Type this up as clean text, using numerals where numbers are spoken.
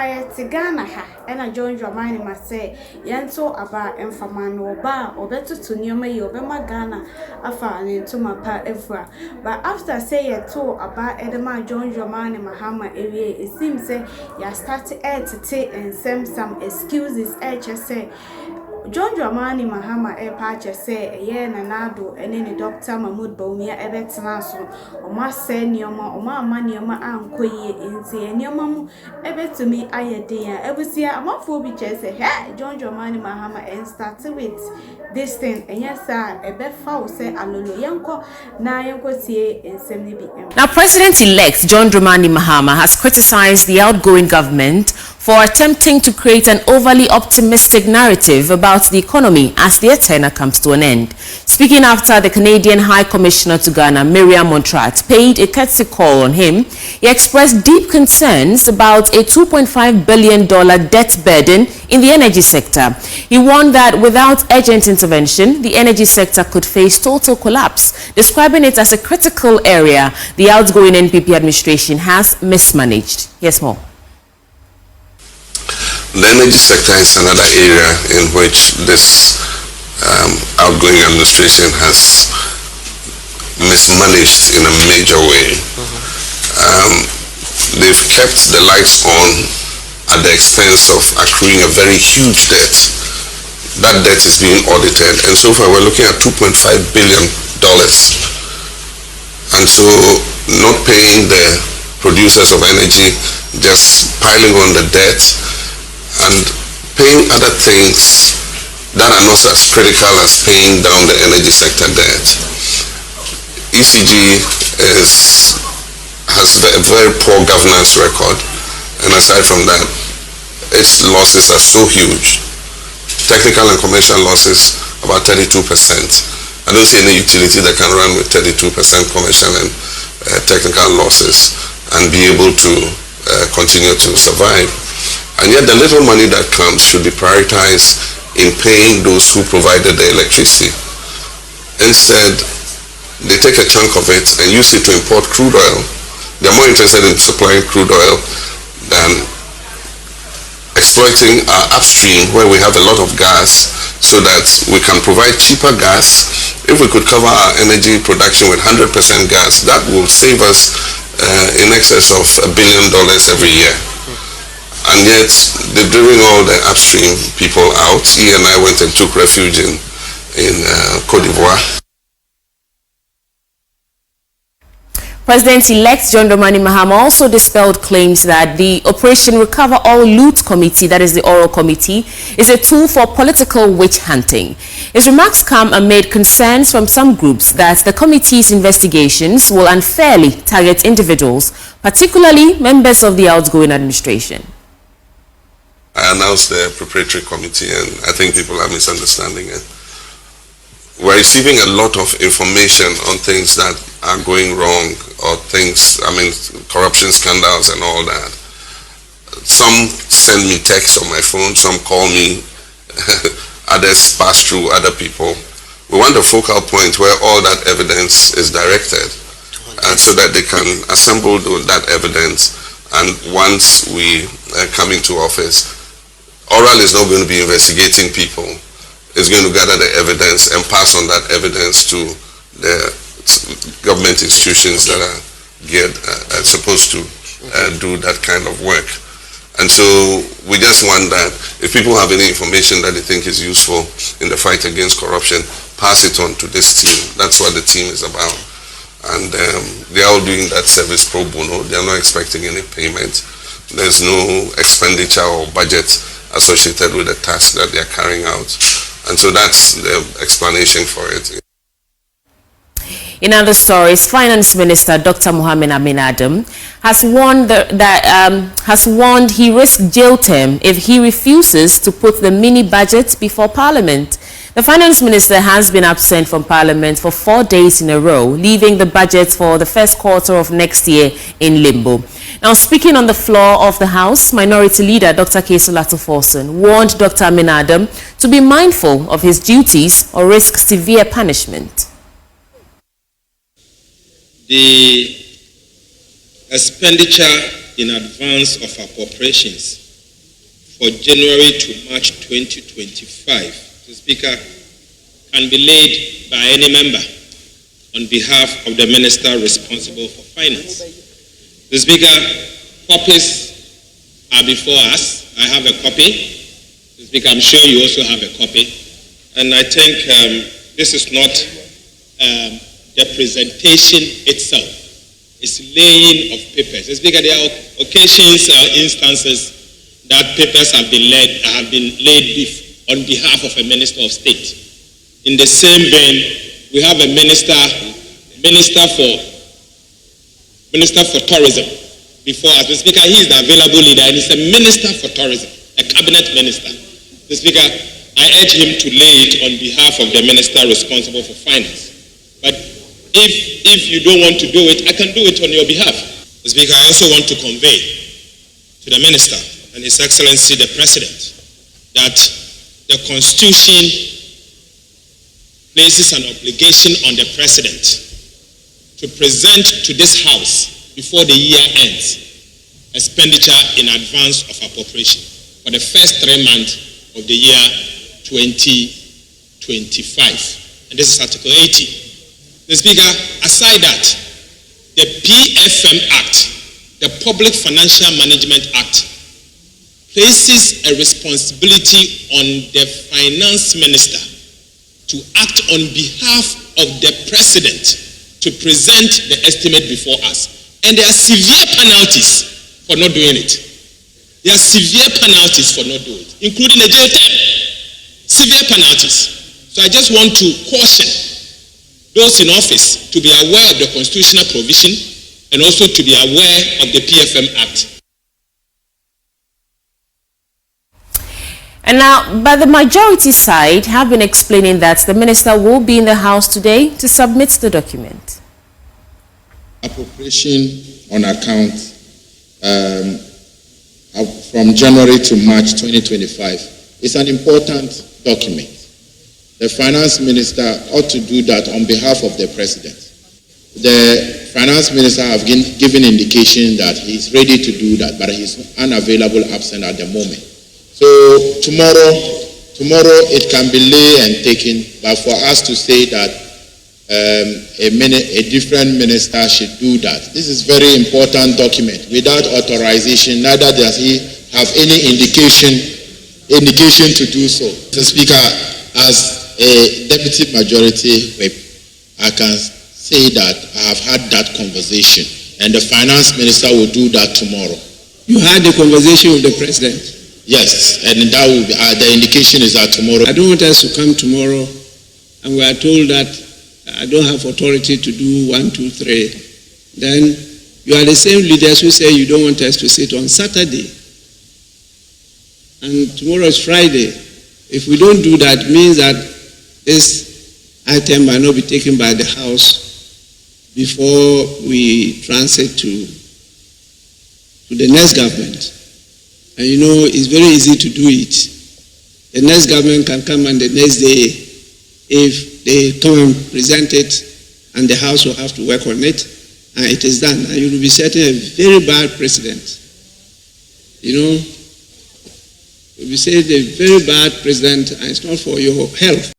quiet Ghana ha ena John Dramani ma say yento aba emfama no oba obetutu nioma yi obema Ghana afa ne ntoma pa efra but after say yeto aba edema John Dramani Mahama ewie it seems say ya start to and some excuses just say John Dramani Mahama pache say N.Addo and Dr. Mahmoud Bawumia ebetena so oma say nioma oma ama nioma ankoye nti nioma mu ebetumi ayede ya ebusia amafo bi che say hey John Dramani Mahama and start with this thing and yes sir ebefa wo say alolo yenko na yenko tie ensem ni bi. Now President-elect John Dramani Mahama has criticized the outgoing government for attempting to create an overly optimistic narrative about the economy as their tenure comes to an end. Speaking after the Canadian High Commissioner to Ghana, Miriam Montrat, paid a courtesy call on him, he expressed deep concerns about a $2.5 billion debt burden in the energy sector. He warned that without urgent intervention, the energy sector could face total collapse, describing it as a critical area the outgoing NPP administration has mismanaged. Here's more. The energy sector is another area in which this outgoing administration has mismanaged in a major way. They've kept the lights on at the expense of accruing a very huge debt. That debt is being audited, and so far we're looking at $2.5 billion. And so not paying the producers of energy, just piling on the debt, and paying other things that are not as critical as paying down the energy sector debt. ECG has a very poor governance record, and aside from that, its losses are so huge. Technical and commercial losses about 32%. I don't see any utility that can run with 32% commercial and technical losses and be able to continue to survive. And yet the little money that comes should be prioritized in paying those who provided the electricity. Instead, they take a chunk of it and use it to import crude oil. They're more interested in supplying crude oil than exploiting our upstream where we have a lot of gas so that we can provide cheaper gas. If we could cover our energy production with 100% gas, that will save us in excess of $1 billion every year. And yet, they're driving all the upstream people out. He and I went and took refuge in Côte d'Ivoire. President-elect John Dramani Mahama also dispelled claims that the Operation Recover All Loot Committee, that is the Oral Committee, is a tool for political witch hunting. His remarks come amid concerns from some groups that the committee's investigations will unfairly target individuals, particularly members of the outgoing administration. I announced the Appropriation Committee, and I think people are misunderstanding it. We're receiving a lot of information on things that are going wrong, or things, corruption scandals and all that. Some send me texts on my phone, some call me, others pass through other people. We want a focal point where all that evidence is directed, and so that they can assemble that evidence, and once we come into office, Oral is not going to be investigating people. It's going to gather the evidence and pass on that evidence to the government institutions that are supposed to do that kind of work. And so we just want that if people have any information that they think is useful in the fight against corruption, pass it on to this team. That's what the team is about. And they are all doing that service pro bono. They are not expecting any payment. There's no expenditure or budget associated with the task that they are carrying out. And so that's the explanation for it. In other stories, Finance Minister Dr. Mohamed N.Addo has warned he risks jail term if he refuses to put the mini budget before Parliament. The Finance Minister has been absent from Parliament for 4 days in a row, leaving the budget for the first quarter of next year in limbo. Now, speaking on the floor of the House, Minority Leader Dr. Kesulatu Forson warned Dr. N.Addo to be mindful of his duties or risk severe punishment. The expenditure in advance of appropriations for January to March 2025, the Speaker, can be laid by any member on behalf of the Minister responsible for Finance. The Speaker, copies are before us. I have a copy. The Speaker, I'm sure you also have a copy. And I think this is not the presentation itself. It's laying of papers. The Speaker, there are occasions or instances that papers have been laid on behalf of a Minister of State. In the same vein, we have a Minister for Tourism before us. The Speaker, he is the available leader and he's a Minister for Tourism, a Cabinet Minister. The Speaker, I urge him to lay it on behalf of the Minister responsible for Finance. But if you don't want to do it, I can do it on your behalf. The Speaker, I also want to convey to the Minister and His Excellency the President that the Constitution places an obligation on the President to present to this House before the year ends expenditure in advance of appropriation for the first 3 months of the year 2025. And this is Article 80. The Speaker, aside that, the PFM Act, the Public Financial Management Act, places a responsibility on the Finance Minister to act on behalf of the President to present the estimate before us. And there are severe penalties for not doing it. There are severe penalties for not doing it, including a jail term. Severe penalties. So I just want to caution those in office to be aware of the constitutional provision and also to be aware of the PFM Act. And now, but the majority side have been explaining that the minister will be in the House today to submit the document. Appropriation on account from January to March 2025 is an important document. The Finance Minister ought to do that on behalf of the President. The Finance Minister have given indication that he's ready to do that, but he's unavailable, absent at the moment. So tomorrow it can be laid and taken, but for us to say that a different minister should do that, this is very important document. Without authorization, neither does he have any indication to do so. The Speaker, as a deputy majority whip, I can say that I have had that conversation, and the Finance Minister will do that tomorrow. You had the conversation with the President? Yes, and that will be, the indication is that tomorrow. I don't want us to come tomorrow and we are told that I don't have authority to do 1, 2, 3. Then you are the same leaders who say you don't want us to sit on Saturday. And tomorrow is Friday. If we don't do that, it means that this item might not be taken by the House before we transit to the next government. And you know, it's very easy to do it. The next government can come and the next day, if they come and present it, and the House will have to work on it, and it is done. And you will be setting a very bad precedent. You know, you'll be setting a very bad precedent, and it's not for your health.